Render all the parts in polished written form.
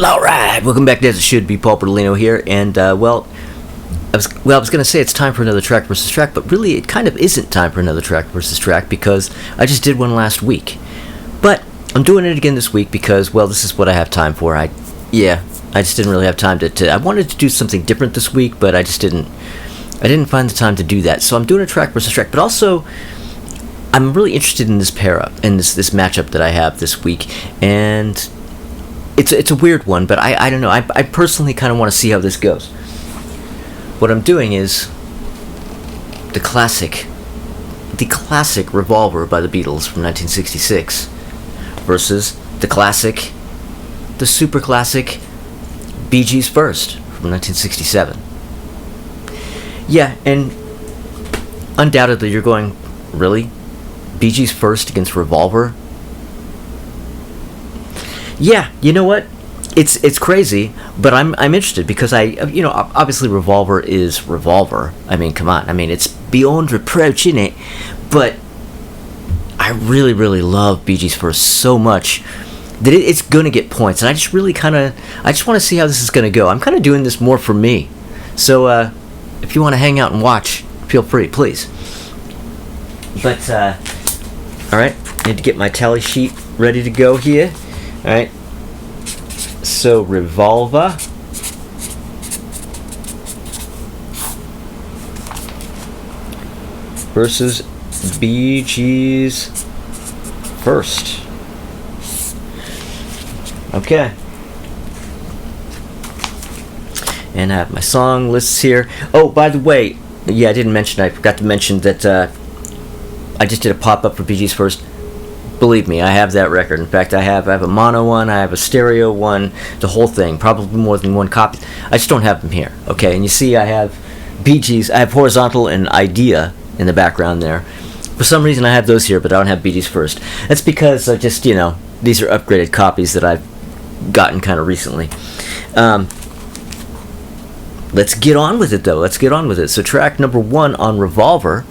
All right, welcome back to As It Should Be. Paul Bertolino here, and I was going to say it's time for another track versus track, but really it kind of isn't time for another track versus track because I just did one last week. But I'm doing it again this week because, well, this is what I have time for. I just didn't really have time to I wanted to do something different this week, but I didn't find the time to do that. So I'm doing a track versus track, but also I'm really interested in this pair-up, in this matchup that I have this week, and it's a weird one, but I don't know. I personally kind of want to see how this goes. What I'm doing is the classic Revolver by the Beatles from 1966 versus the super classic Bee Gees First from 1967. Yeah, and undoubtedly you're going, really? Bee Gees First against Revolver? Yeah, you know what? It's crazy, but I'm interested because obviously Revolver is Revolver. I mean, come on. I mean, it's beyond reproach, innit? But I really, really love Bee Gees First so much that it's gonna get points, and I just want to see how this is gonna go. I'm kind of doing this more for me. So if you want to hang out and watch, feel free, please. But all right, need to get my tally sheet ready to go here. All right. So Revolver versus Bee Gees First. Okay. And I have my song lists here. Oh, by the way, I forgot to mention that I just did a pop-up for Bee Gees First. Believe me, I have that record. In fact, I have a mono one, I have a stereo one, the whole thing, probably more than one copy. I just don't have them here, okay? And you see I have Bee Gees, I have Horizontal and Idea in the background there. For some reason I have those here, but I don't have Bee Gees First. That's because these are upgraded copies that I've gotten kind of recently. Let's get on with it, though. So track number 1 on Revolver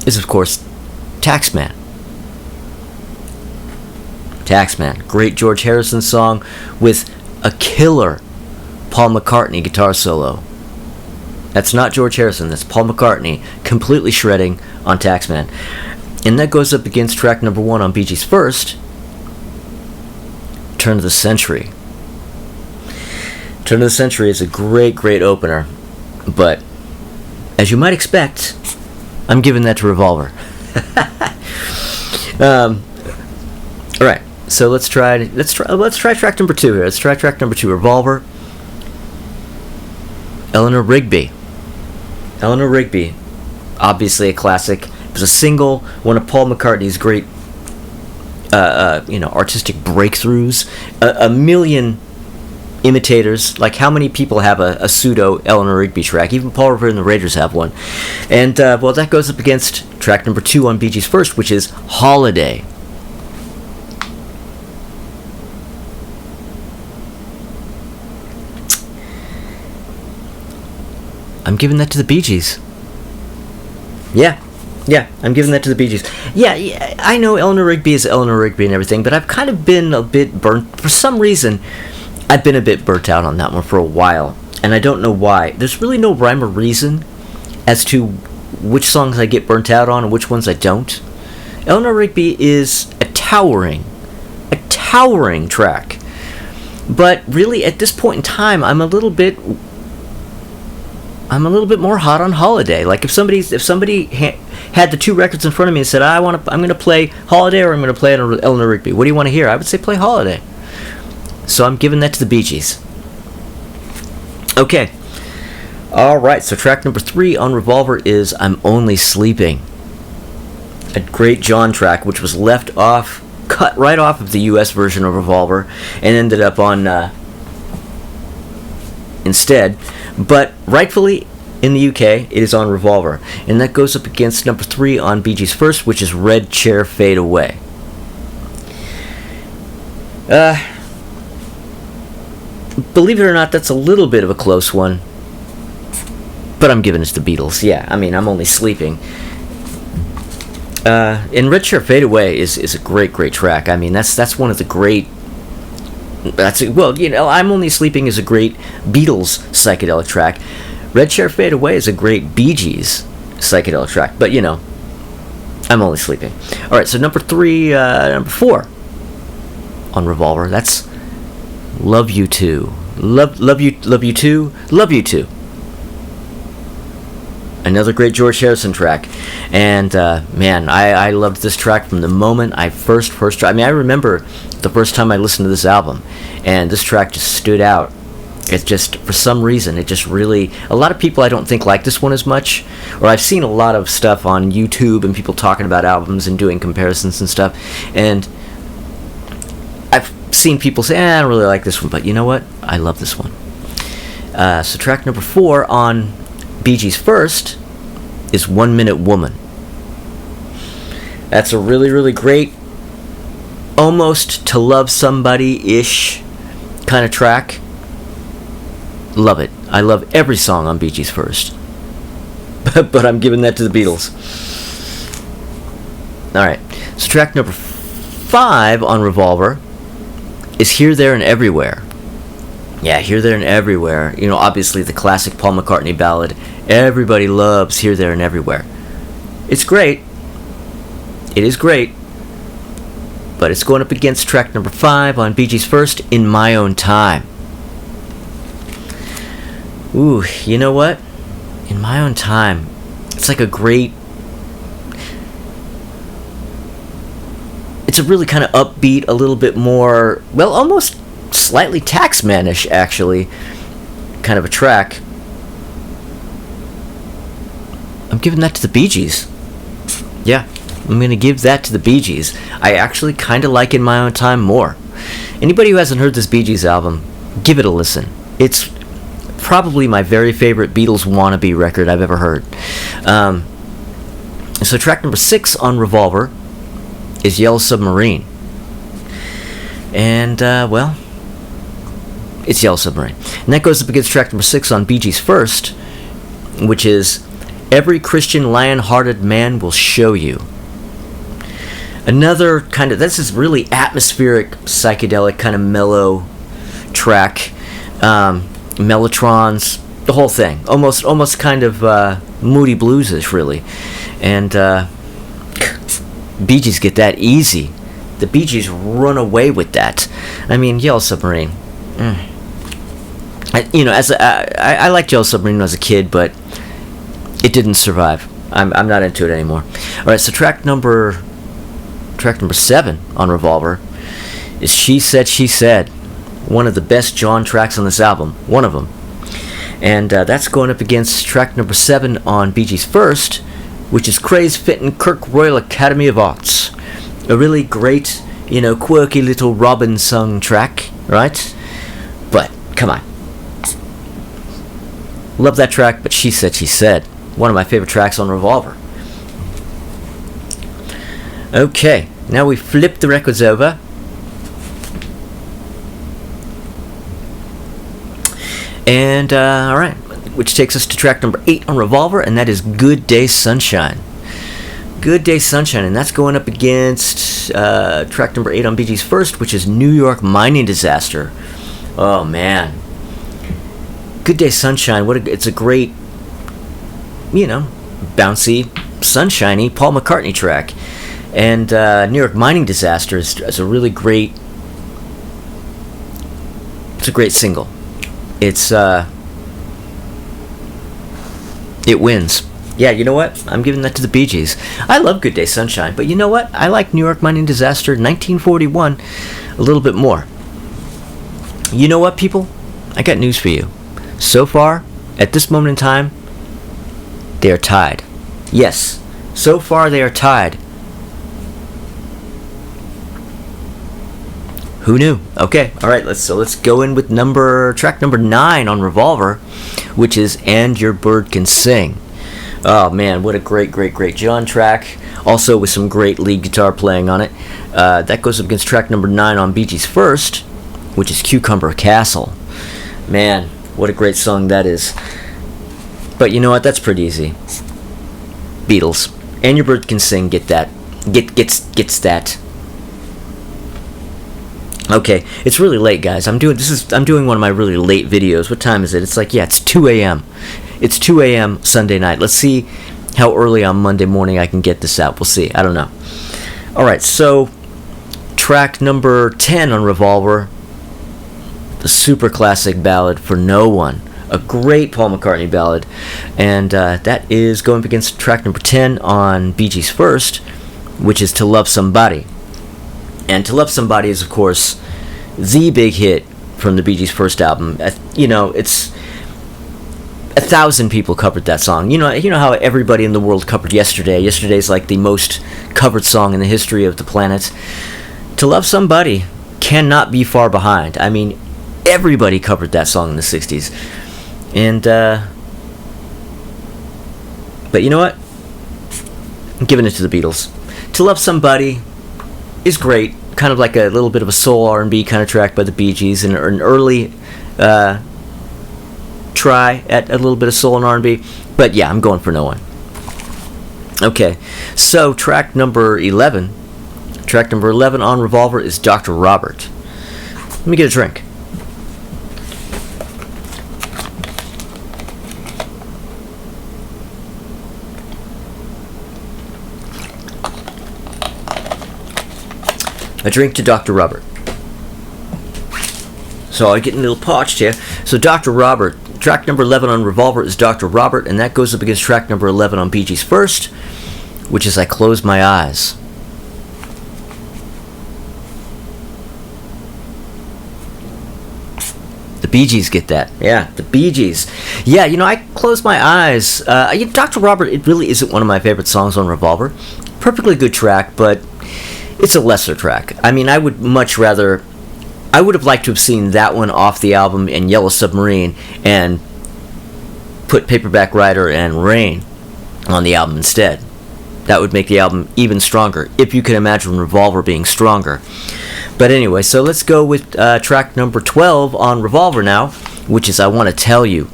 is, of course, Taxman. Great George Harrison song with a killer Paul McCartney guitar solo. That's not George Harrison, that's Paul McCartney completely shredding on Taxman. And that goes up against track number 1 on Bee Gees First, Turn of the Century. Turn of the Century is a great, great opener, but as you might expect, I'm giving that to Revolver. All right, so let's try track number 2 here. Let's try track number 2, Revolver. Eleanor Rigby, obviously a classic. It was a single, one of Paul McCartney's great, artistic breakthroughs. A million imitators. Like, how many people have a pseudo Eleanor Rigby track? Even Paul Revere and the Raiders have one. And that goes up against track number 2 on Bee Gees First, which is Holiday. I'm giving that to the Bee Gees. Yeah, I'm giving that to the Bee Gees. Yeah, I know Eleanor Rigby is Eleanor Rigby and everything, but I've kind of been a bit burnt. For some reason, I've been a bit burnt out on that one for a while, and I don't know why. There's really no rhyme or reason as to which songs I get burnt out on and which ones I don't. Eleanor Rigby is a towering track. But really, at this point in time, I'm a little bit more hot on Holiday. Like, if somebody had the 2 records in front of me and said, I'm going to play Holiday or I'm going to play Eleanor Rigby, what do you want to hear? I would say play Holiday. So I'm giving that to the Bee Gees. Okay. Alright, so track number 3 on Revolver is I'm Only Sleeping. A great John track, which was cut right off of the US version of Revolver, and ended up on instead. But rightfully, in the UK, it is on Revolver. And that goes up against number 3 on Bee Gees First, which is Red Chair Fade Away. Believe it or not, that's a little bit of a close one. But I'm giving it to the Beatles. Yeah, I mean, I'm Only Sleeping. And Red Chair Fade Away is a great, great track. I mean, that's one of the great I'm Only Sleeping is a great Beatles psychedelic track. Red Chair Fade Away is a great Bee Gees psychedelic track. But, I'm Only Sleeping. All right, so number 4 on Revolver, that's Love You Too. Love You Too. Another great George Harrison track. And, man, I loved this track from the moment I first tried. I remember the first time I listened to this album, and this track just stood out. It just, for some reason, it just really... A lot of people I don't think like this one as much, or I've seen a lot of stuff on YouTube and people talking about albums and doing comparisons and stuff, and I've seen people say, I don't really like this one, but you know what? I love this one. So track number 4 on Bee Gees' First is 1 Minute Woman. That's a really, really great, almost To Love Somebody-ish kind of track. Love it. I love every song on Bee Gees' First. But I'm giving that to the Beatles. Alright, so track number 5 on Revolver is Here, There, and Everywhere. Yeah, Here, There, and Everywhere. Obviously the classic Paul McCartney ballad. Everybody loves Here, There, and Everywhere. It's great. It is great. But it's going up against track number 5 on Bee Gees' First, In My Own Time. Ooh, you know what? In My Own Time, it's like a great... It's a really kind of upbeat, a little bit more, well, almost slightly Taxman-ish, actually, kind of a track. I'm giving that to the Bee Gees. Yeah, I'm going to give that to the Bee Gees. I actually kind of like In My Own Time more. Anybody who hasn't heard this Bee Gees album, give it a listen. It's probably my very favorite Beatles wannabe record I've ever heard. So track number 6 on Revolver is Yellow Submarine. And, well, it's Yellow Submarine. And that goes up against track number 6 on Bee Gees' First, which is Every Christian Lion-Hearted Man Will Show You. Another kind of, this is really atmospheric, psychedelic, kind of mellow track. Mellotrons, the whole thing. Almost kind of Moody Blues-ish, really. And Bee Gees get that easy. The Bee Gees run away with that. Yellow Submarine. I liked Yellow Submarine when I was a kid, but it didn't survive. I'm not into it anymore. All right, so track number 7 on Revolver is She Said, She Said. One of the best John tracks on this album. One of them. And that's going up against track number 7 on Bee Gees' First, which is Craze Fittin' Kirk Royal Academy of Arts. A really great, quirky little Robin sung track, right? But, come on. Love that track, but She Said, She Said. One of my favorite tracks on Revolver. Okay, now we flip the records over. And, alright, which takes us to track number 8 on Revolver, and that is Good Day Sunshine. Good Day Sunshine, and that's going up against track number 8 on Bee Gees' First, which is New York Mining Disaster. Oh, man. Good Day Sunshine, it's a great, bouncy, sunshiny Paul McCartney track. And New York Mining Disaster is a really great, it's a great single. It wins. Yeah, you know what? I'm giving that to the Bee Gees. I love Good Day Sunshine, but you know what? I like New York Mining Disaster 1941 a little bit more. You know what, people? I got news for you. So far, at this moment in time, they are tied. Yes, so far they are tied. Who knew? Okay, all right. Let's go in with track number 9 on Revolver, which is "And Your Bird Can Sing." Oh man, what a great John track. Also with some great lead guitar playing on it. That goes up against track number 9 on Bee Gees' First, which is "Cucumber Castle." Man, what a great song that is. But you know what? That's pretty easy. Beatles. "And Your Bird Can Sing." Gets that. Okay, it's really late, guys. I'm doing one of my really late videos. What time is it? It's like, yeah, it's 2 a.m. It's 2 a.m. Sunday night. Let's see how early on Monday morning I can get this out. We'll see. I don't know. All right, so track number 10 on Revolver, the super classic ballad For No One. A great Paul McCartney ballad. And that is going up against track number 10 on Bee Gees' First, which is To Love Somebody. And To Love Somebody is, of course, the big hit from the Bee Gees' first album. You know, it's 1,000 people covered that song. You know how everybody in the world covered Yesterday. Yesterday's like the most covered song in the history of the planet. To Love Somebody cannot be far behind. I mean, everybody covered that song in the 60s. And, but you know what? I'm giving it to the Beatles. To Love Somebody is great. Kind of like a little bit of a soul R&B kind of track by the Bee Gees, and an early try at a little bit of soul and R&B. But yeah, I'm going For No One. Okay, so track number 11. Track number 11 on Revolver is Dr. Robert. Let me get a drink. A drink to Dr. Robert. So I'm getting a little parched here. So Dr. Robert, track number 11 on Revolver is Dr. Robert, and that goes up against track number 11 on Bee Gees' First, which is I Close My Eyes. The Bee Gees get that. Yeah, the Bee Gees. Yeah, I Close My Eyes. Dr. Robert, it really isn't one of my favorite songs on Revolver. Perfectly good track, but it's a lesser track. I mean, I would have liked to have seen that one off the album and Yellow Submarine and put Paperback Writer and Rain on the album instead. That would make the album even stronger, if you can imagine Revolver being stronger. But anyway, so let's go with track number 12 on Revolver now, which is I Want to Tell You.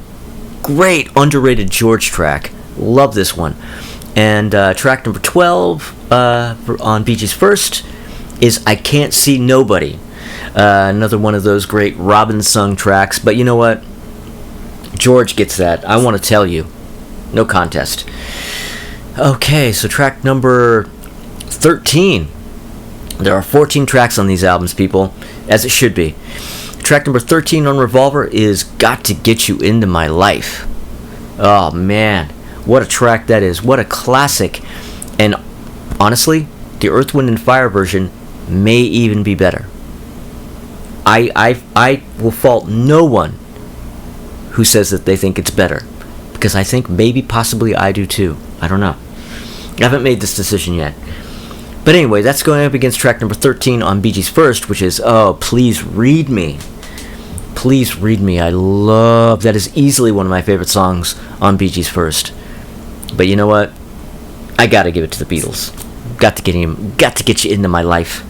Great, underrated George track. Love this one. And track number 12 on Bee Gees' First is I Can't See Nobody. Another one of those great Robin sung tracks. But you know what? George gets that. I Want to Tell You. No contest. Okay, so track number 13. There are 14 tracks on these albums, people, as it should be. Track number 13 on Revolver is Got to Get You Into My Life. Oh, man. What a track that is. What a classic. And honestly, the Earth, Wind, and Fire version may even be better. I will fault no one who says that they think it's better. Because I think maybe, possibly, I do too. I don't know. I haven't made this decision yet. But anyway, that's going up against track number 13 on Bee Gees' First, which is, Oh, Please Read Me. Please Read Me. That is easily one of my favorite songs on Bee Gees' First. But you know what? I gotta give it to the Beatles. Got to get you into my life.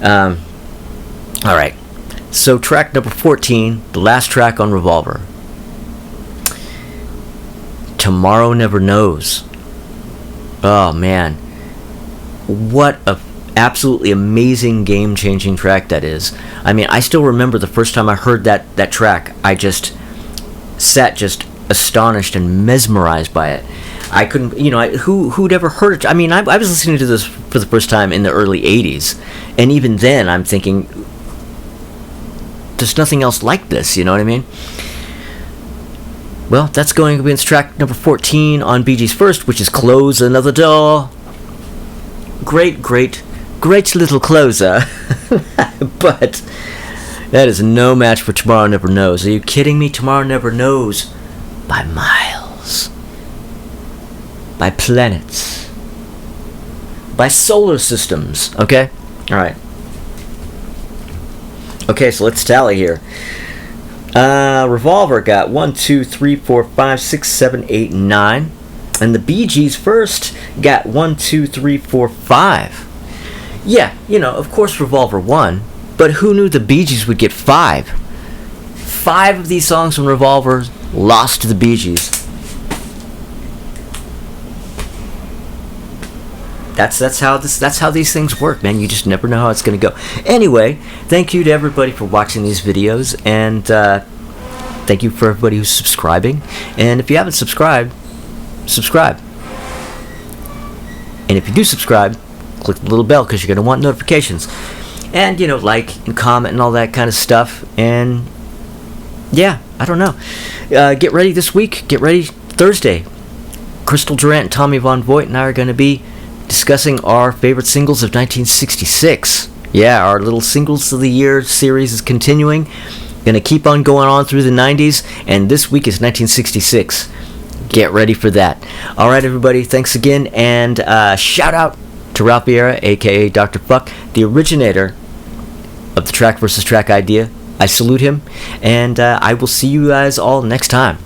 All right. So track number 14, the last track on Revolver. Tomorrow Never Knows. Oh man, what a absolutely amazing, game-changing track that is. I mean, I still remember the first time I heard that track. I just sat just astonished and mesmerized by it. I couldn't, who'd ever heard it? I mean, I was listening to this for the first time in the early 80s, and even then I'm thinking, there's nothing else like this, you know what I mean? Well, that's going against track number 14 on Bee Gees' First, which is Close Another Door. Great little closer. But that is no match for Tomorrow Never Knows. Are you kidding me? Tomorrow Never Knows by miles. By planets, by solar systems, okay? Alright. Okay, so let's tally here. Revolver got 1, 2, 3, 4, 5, 6, 7, 8, 9. And the Bee Gees' First got 1, 2, 3, 4, 5. Yeah, of course Revolver won, but who knew the Bee Gees would get 5? 5 of these songs from Revolver lost to the Bee Gees. That's how these things work, man. You just never know how it's going to go. Anyway, thank you to everybody for watching these videos, and thank you for everybody who's subscribing. And if you haven't subscribed, subscribe. And if you do subscribe, click the little bell, because you're going to want notifications. And, like and comment and all that kind of stuff. And, yeah, I don't know. Get ready this week. Get ready Thursday. Crystal Durant and Tommy Von Voigt and I are going to be discussing our favorite singles of 1966. Yeah, our little Singles of the Year series is continuing. Going to keep on going on through the 90s. And this week is 1966. Get ready for that. All right, everybody. Thanks again. And shout out to Ralph Vieira, a.k.a. Dr. Fuck, the originator of the track versus track idea. I salute him. And I will see you guys all next time.